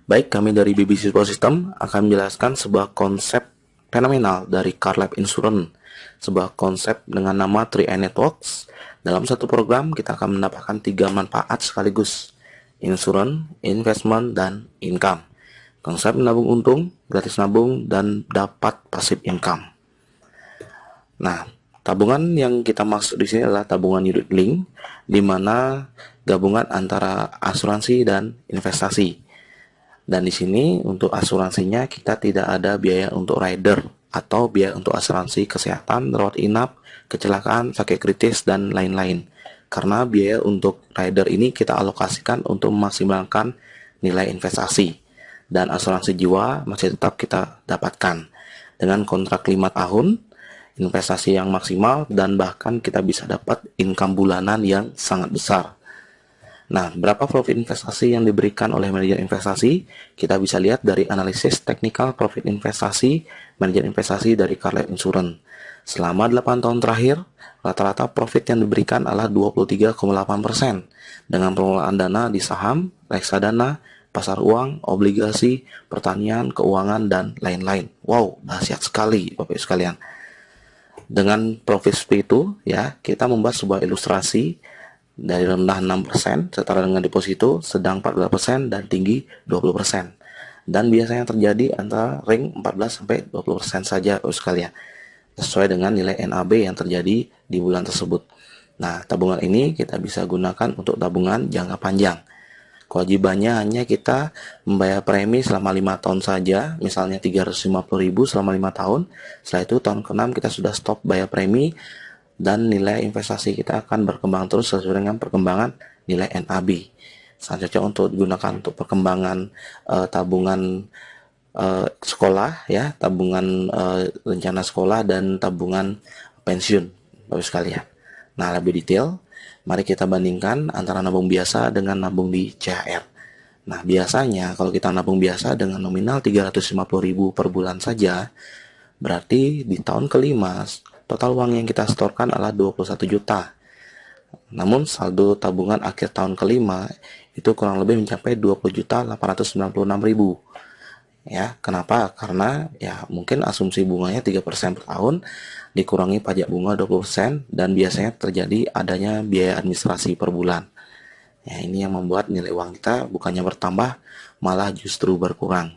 Baik, kami dari BBC Support System akan menjelaskan sebuah konsep fenomenal dari CarLab Insurance, sebuah konsep dengan nama 3i Networks. Dalam satu program, kita akan mendapatkan 3 manfaat sekaligus: insurance, investment, dan income. Konsep menabung untung, gratis nabung, dan dapat passive income. Nah, tabungan yang kita maksud di sini adalah tabungan unit link, di mana gabungan antara asuransi dan investasi. Dan di sini untuk asuransinya kita tidak ada biaya untuk rider atau biaya untuk asuransi kesehatan, rawat inap, kecelakaan, sakit kritis, dan lain-lain. Karena biaya untuk rider ini kita alokasikan untuk memaksimalkan nilai investasi. Dan asuransi jiwa masih tetap kita dapatkan dengan kontrak 5 tahun, investasi yang maksimal, dan bahkan kita bisa dapat income bulanan yang sangat besar. Nah, berapa profit investasi yang diberikan oleh manajer investasi? Kita bisa lihat dari analisis teknikal profit investasi manajer investasi dari CarLab Insurance. Selama 8 tahun terakhir, rata-rata profit yang diberikan adalah 23,8% dengan pengelolaan dana di saham, reksadana, pasar uang, obligasi, pertanian, keuangan, dan lain-lain. Wow, dahsyat sekali Bapak Ibu sekalian. Dengan profit seperti itu, ya, kita membuat sebuah ilustrasi dari rendah 6% setara dengan deposito, sedang 14%, dan tinggi 20%. Dan biasanya terjadi antara ring 14-20% saja sekalian, sesuai dengan nilai NAB yang terjadi di bulan tersebut. Nah, tabungan ini kita bisa gunakan untuk tabungan jangka panjang. Kewajibannya hanya kita membayar premi selama 5 tahun saja, misalnya 350.000 selama 5 tahun. Setelah itu tahun ke-6 kita sudah stop bayar premi, dan nilai investasi kita akan berkembang terus sesuai dengan perkembangan nilai NAB. Sangat cocok untuk digunakan untuk perkembangan tabungan sekolah, ya, tabungan rencana sekolah, dan tabungan pensiun, Bapak sekalian. Nah, lebih detail, mari kita bandingkan antara nabung biasa dengan nabung di CHR. Nah, biasanya kalau kita nabung biasa dengan nominal 350.000 per bulan saja, berarti di tahun kelima total uang yang kita setorkan adalah 21 juta. Namun saldo tabungan akhir tahun kelima itu kurang lebih mencapai 20.896.000. Ya, kenapa? Karena ya mungkin asumsi bunganya 3% per tahun dikurangi pajak bunga 20%, dan biasanya terjadi adanya biaya administrasi per bulan. Ya, ini yang membuat nilai uang kita bukannya bertambah, malah justru berkurang.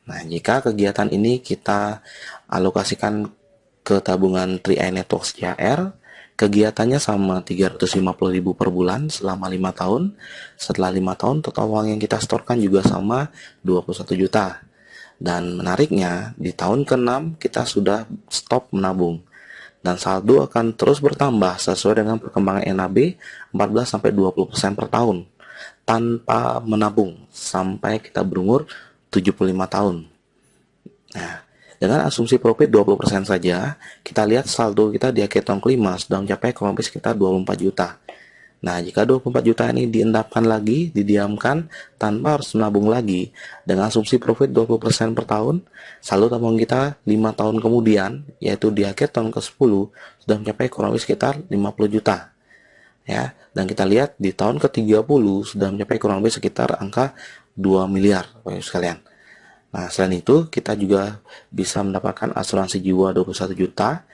Nah, jika kegiatan ini kita alokasikan ke tabungan 3i Networks CHR, kegiatannya sama 350.000 per bulan selama 5 tahun. Setelah 5 tahun, total uang yang kita setorkan juga sama 21 juta. Dan menariknya, di tahun ke-6 kita sudah stop menabung. Dan saldo akan terus bertambah sesuai dengan perkembangan NAB 14-20% per tahun tanpa menabung sampai kita berumur 75 tahun. Nah, dengan asumsi profit 20% saja, kita lihat saldo kita di akhir tahun kelima sudah mencapai kurang lebih sekitar 24 juta. Nah, jika 24 juta ini diendapkan lagi, didiamkan tanpa harus menabung lagi, dengan asumsi profit 20% per tahun, saldo tabungan kita 5 tahun kemudian, yaitu di akhir tahun ke-10, sudah mencapai kurang lebih sekitar 50 juta. Ya, dan kita lihat di tahun ke-30 sudah mencapai kurang lebih sekitar angka 2 miliar, Bapak sekalian. Nah, selain itu, kita juga bisa mendapatkan asuransi jiwa 21 juta.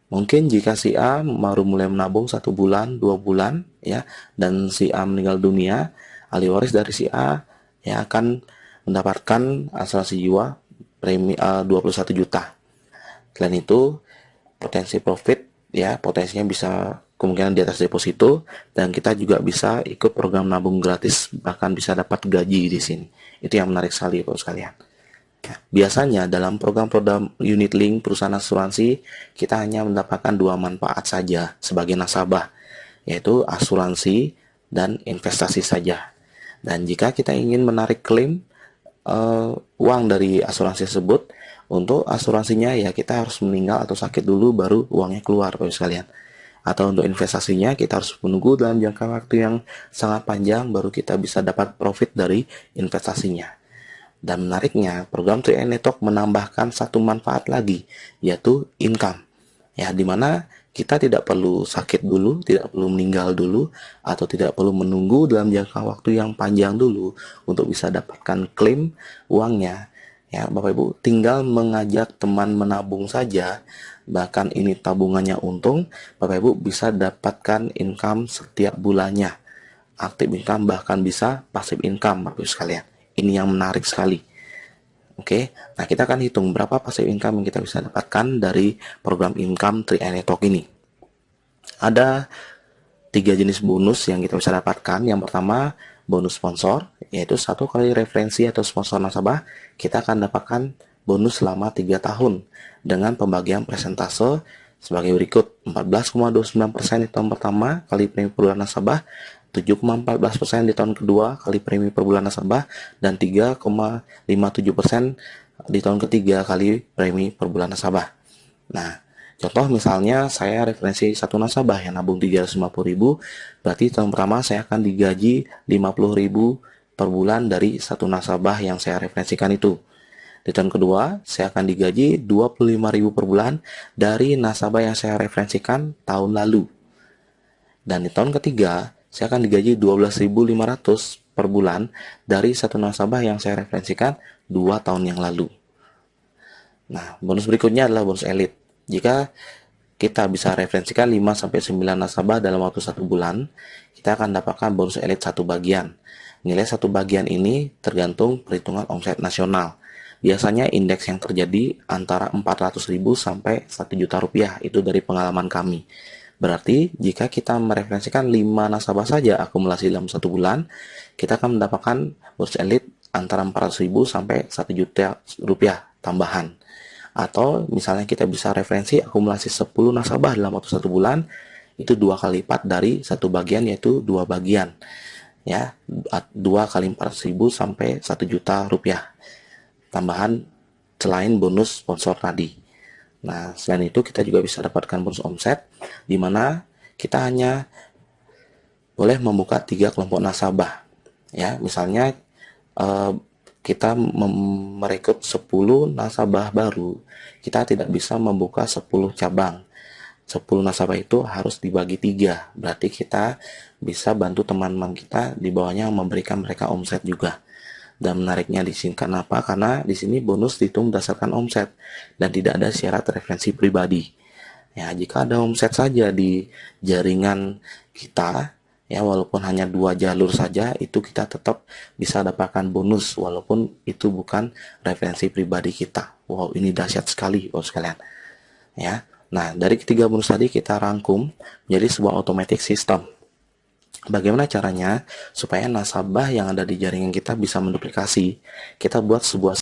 Mungkin jika si A baru mulai menabung 1 bulan, 2 bulan, ya, dan si A meninggal dunia, ahli waris dari si A ya akan mendapatkan asuransi jiwa premi 21 juta. Selain itu, potensi profit, ya, potensinya bisa kemungkinan di atas deposito, dan kita juga bisa ikut program nabung gratis, bahkan bisa dapat gaji di sini. Itu yang menarik sekali, Bapak sekalian. Biasanya dalam program-program unit link perusahaan asuransi, kita hanya mendapatkan 2 manfaat saja sebagai nasabah, yaitu asuransi dan investasi saja. Dan jika kita ingin menarik klaim uang dari asuransi tersebut, untuk asuransinya ya kita harus meninggal atau sakit dulu baru uangnya keluar, Bapak sekalian. Atau untuk investasinya kita harus menunggu dalam jangka waktu yang sangat panjang baru kita bisa dapat profit dari investasinya. Dan menariknya, program 3i Network menambahkan satu manfaat lagi, yaitu income. Ya, dimana kita tidak perlu sakit dulu, tidak perlu meninggal dulu, atau tidak perlu menunggu dalam jangka waktu yang panjang dulu untuk bisa dapatkan klaim uangnya. Ya, Bapak Ibu, tinggal mengajak teman menabung saja, bahkan ini tabungannya untung, Bapak Ibu bisa dapatkan income setiap bulannya. Aktif income, bahkan bisa passive income, Bapak Ibu sekalian. Ini yang menarik sekali. Oke, nah kita akan hitung berapa passive income yang kita bisa dapatkan dari program income 3i Network ini. Ada 3 jenis bonus yang kita bisa dapatkan. Yang pertama, bonus sponsor, yaitu 1 kali referensi atau sponsor nasabah, kita akan dapatkan bonus selama 3 tahun dengan pembagian persentase sebagai berikut: 14,29% di tahun pertama kali premi per bulan nasabah, 7,14% di tahun kedua kali premi per bulan nasabah, dan 3,57% di tahun ketiga kali premi per bulan nasabah. Nah, contoh misalnya saya referensi satu nasabah yang nabung 350.000, berarti tahun pertama saya akan digaji 50.000 per bulan dari satu nasabah yang saya referensikan itu. Di tahun kedua, saya akan digaji 25.000 per bulan dari nasabah yang saya referensikan tahun lalu. Dan di tahun ketiga, saya akan digaji 12.500 per bulan dari satu nasabah yang saya referensikan 2 tahun yang lalu. Nah, bonus berikutnya adalah bonus elite. Jika kita bisa referensikan 5-9 nasabah dalam waktu 1 bulan, kita akan dapatkan bonus elite 1 bagian. Nilai 1 bagian ini tergantung perhitungan omset nasional. Biasanya indeks yang terjadi antara 400.000 sampai 1 juta rupiah, itu dari pengalaman kami. Berarti jika kita mereferensikan 5 nasabah saja akumulasi dalam 1 bulan, kita akan mendapatkan bonus elite antara 400.000 sampai 1 juta rupiah tambahan. Atau misalnya kita bisa referensi akumulasi 10 nasabah dalam waktu 1 bulan, itu 2 kali lipat dari 1 bagian, yaitu 2 bagian. Ya, 2 kali 400.000 sampai 1 juta rupiah tambahan selain bonus sponsor tadi. Nah, selain itu kita juga bisa dapatkan bonus omset, di mana kita hanya boleh membuka 3 kelompok nasabah. Ya, misalnya kita merekrut 10 nasabah baru, kita tidak bisa membuka 10 cabang. 10 nasabah itu harus dibagi 3, berarti kita bisa bantu teman-teman kita di bawahnya memberikan mereka omset juga. Dan menariknya di sini kenapa? Karena di sini bonus dihitung berdasarkan omset dan tidak ada syarat referensi pribadi. Ya, jika ada omset saja di jaringan kita, ya walaupun hanya 2 jalur saja, itu kita tetap bisa dapatkan bonus walaupun itu bukan referensi pribadi kita. Wow, ini dahsyat sekali, Bapak sekalian. Ya. Nah, dari ketiga bonus tadi kita rangkum menjadi sebuah automatic system. Bagaimana caranya supaya nasabah yang ada di jaringan kita bisa menduplikasi? Kita buat sebuah